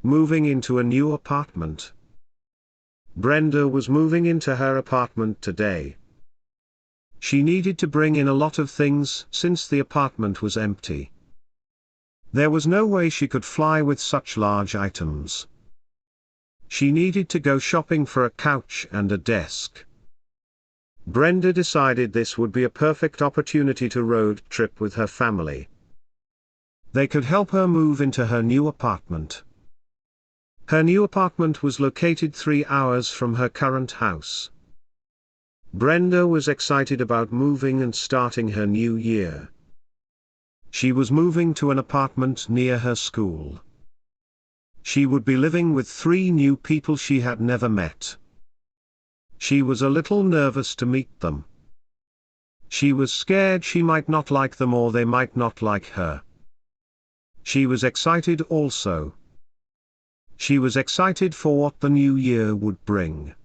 moving into a new apartment. Brenda was moving into her apartment today. She needed to bring in a lot of things since the apartment was empty. There was no way she could fly with such large items. She needed to go shopping for a couch and a desk. Brenda decided this would be a perfect opportunity to road trip with her family. They could help her move into her new apartment. Her new apartment was located 3 hours from her current house. Brenda was excited about moving and starting her new year. She was moving to an apartment near her school. She would be living with 3 new people she had never met. She was a little nervous to meet them. She was scared she might not like them or they might not like her. She was excited also. She was excited for what the new year would bring.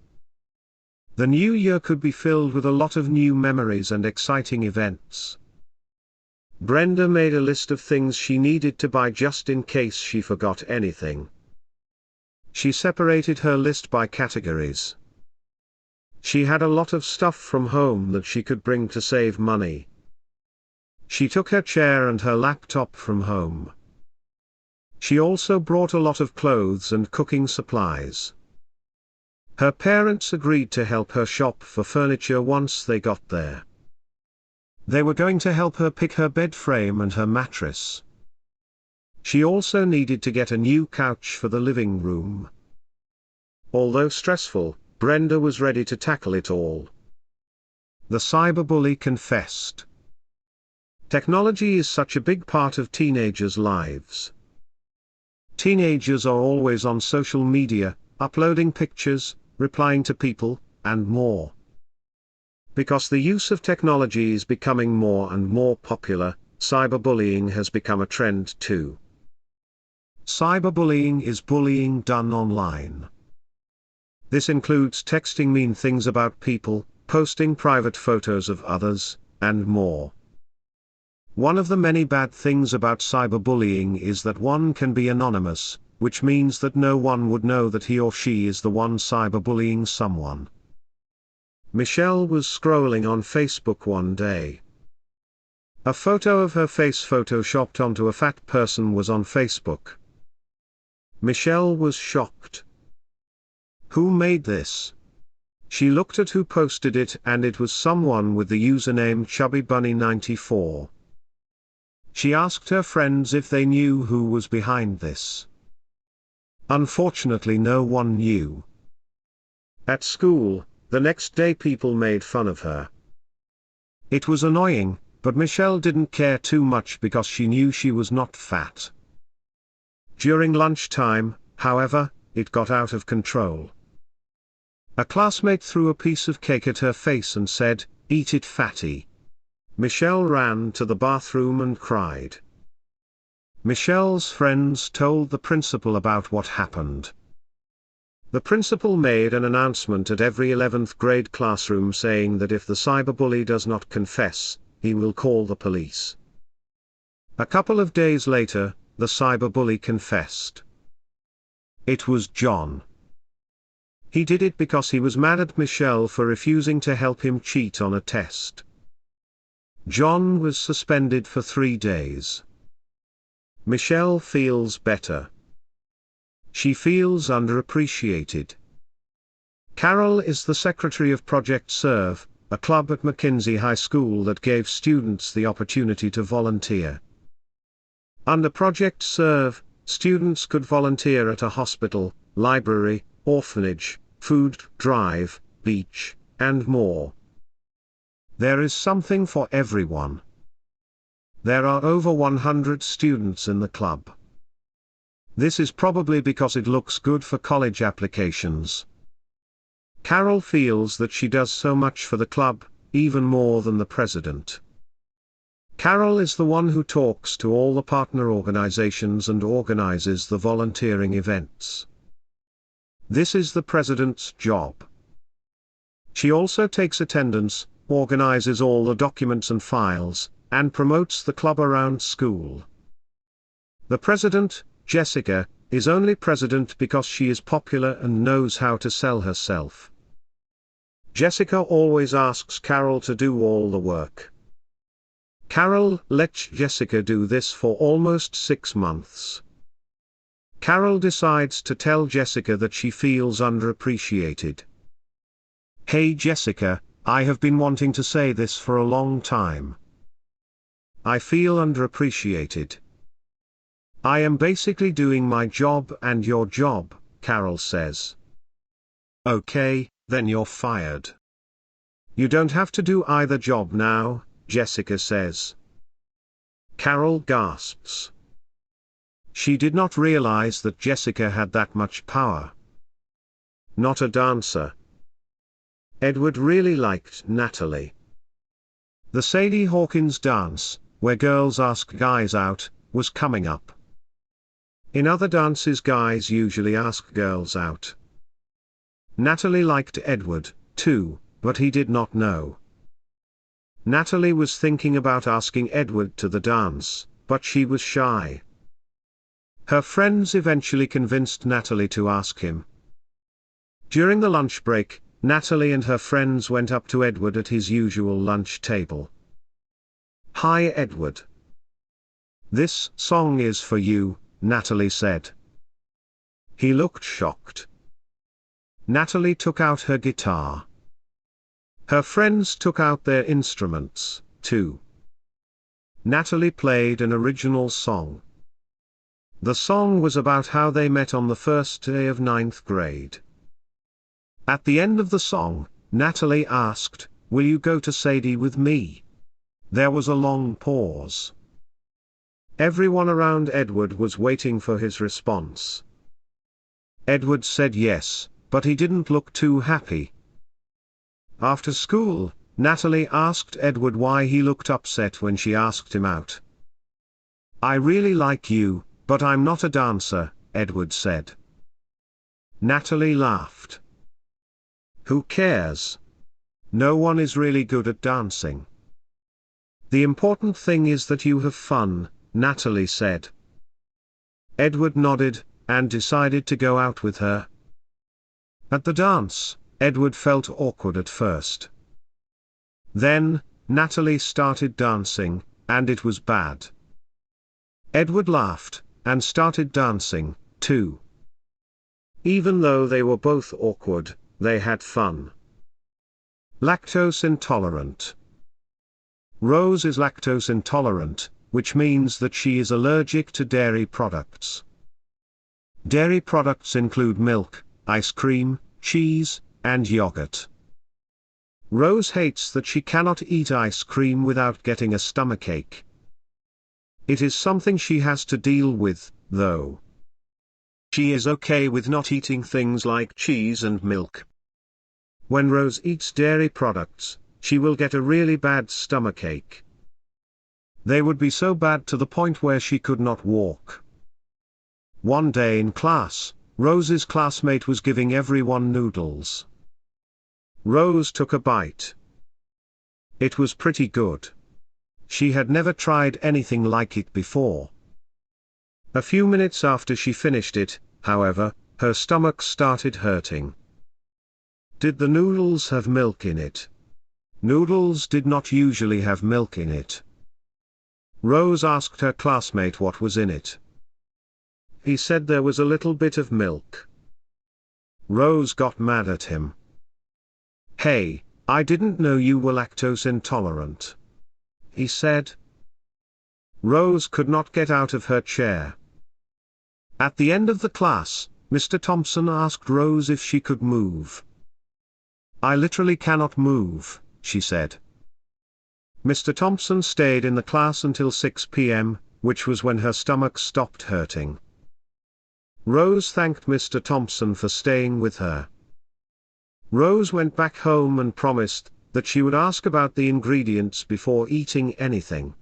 The new year could be filled with a lot of new memories and exciting events. Brenda made a list of things she needed to buy just in case she forgot anything. She separated her list by categories. She had a lot of stuff from home that she could bring to save money. She took her chair and her laptop from home. She also brought a lot of clothes and cooking supplies. Her parents agreed to help her shop for furniture once they got there. They were going to help her pick her bed frame and her mattress. She also needed to get a new couch for the living room. Although stressful, Brenda was ready to tackle it all. The Cyberbully Confessed. Technology is such a big part of teenagers' lives. Teenagers are always on social media, uploading pictures, replying to people, and more. Because the use of technology is becoming more and more popular, cyberbullying has become a trend too. Cyberbullying is bullying done online. This includes texting mean things about people, posting private photos of others, and more. One of the many bad things about cyberbullying is that one can be anonymous, which means that no one would know that he or she is the one cyberbullying someone. Michelle was scrolling on Facebook one day. A photo of her face photoshopped onto a fat person was on Facebook. Michelle was shocked. Who made this? She looked at who posted it and it was someone with the username ChubbyBunny94. She asked her friends if they knew who was behind this. Unfortunately no one knew. At school, the next day people made fun of her. It was annoying, but Michelle didn't care too much because she knew she was not fat. During lunchtime, however, it got out of control. A classmate threw a piece of cake at her face and said, "Eat it, fatty." Michelle ran to the bathroom and cried. Michelle's friends told the principal about what happened. The principal made an announcement at every 11th grade classroom saying that if the cyberbully does not confess, he will call the police. A couple of days later, the cyberbully confessed. It was John. He did it because he was mad at Michelle for refusing to help him cheat on a test. John was suspended for 3 days. Michelle feels better. She feels underappreciated. Carol is the secretary of Project Serve, a club at McKinsey High School that gave students the opportunity to volunteer. Under Project Serve, students could volunteer at a hospital, library, orphanage, food drive, beach, and more. There is something for everyone. There are over 100 students in the club. This is probably because it looks good for college applications. Carol feels that she does so much for the club, even more than the president. Carol is the one who talks to all the partner organizations and organizes the volunteering events. This is the president's job. She also takes attendance, organizes all the documents and files, and promotes the club around school. The president, Jessica, is only president because she is popular and knows how to sell herself. Jessica always asks Carol to do all the work. Carol lets Jessica do this for almost 6 months. Carol decides to tell Jessica that she feels underappreciated. Hey Jessica, I have been wanting to say this for a long time. I feel underappreciated. I am basically doing my job and your job, Carol says. Okay, then you're fired. You don't have to do either job now, Jessica says. Carol gasps. She did not realize that Jessica had that much power. Not a dancer. Edward really liked Natalie. The Sadie Hawkins dance, where girls ask guys out, was coming up. In other dances guys usually ask girls out. Natalie liked Edward, too, but he did not know. Natalie was thinking about asking Edward to the dance, but she was shy. Her friends eventually convinced Natalie to ask him. During the lunch break, Natalie and her friends went up to Edward at his usual lunch table. Hi Edward. This song is for you, Natalie said. He looked shocked. Natalie took out her guitar. Her friends took out their instruments, too. Natalie played an original song. The song was about how they met on the first day of 9th grade. At the end of the song, Natalie asked, "Will you go to Sadie with me?" There was a long pause. Everyone around Edward was waiting for his response. Edward said yes, but he didn't look too happy. After school, Natalie asked Edward why he looked upset when she asked him out. "I really like you, but I'm not a dancer," Edward said. Natalie laughed. Who cares? No one is really good at dancing. The important thing is that you have fun, Natalie said. Edward nodded, and decided to go out with her. At the dance, Edward felt awkward at first. Then, Natalie started dancing, and it was bad. Edward laughed, and started dancing, too. Even though they were both awkward, they had fun. Lactose intolerant. Rose is lactose intolerant, which means that she is allergic to dairy products. Dairy products include milk, ice cream, cheese, and yogurt. Rose hates that she cannot eat ice cream without getting a stomachache. It is something she has to deal with, though. She is okay with not eating things like cheese and milk. When Rose eats dairy products, she will get a really bad stomachache. They would be so bad to the point where she could not walk. One day in class, Rose's classmate was giving everyone noodles. Rose took a bite. It was pretty good. She had never tried anything like it before. A few minutes after she finished it, however, her stomach started hurting. Did the noodles have milk in it? Noodles did not usually have milk in it. Rose asked her classmate what was in it. He said there was a little bit of milk. Rose got mad at him. "Hey, I didn't know you were lactose intolerant," he said. Rose could not get out of her chair. At the end of the class, Mr. Thompson asked Rose if she could move. "I literally cannot move," she said. Mr. Thompson stayed in the class until 6 p.m., which was when her stomach stopped hurting. Rose thanked Mr. Thompson for staying with her. Rose went back home and promised that she would ask about the ingredients before eating anything.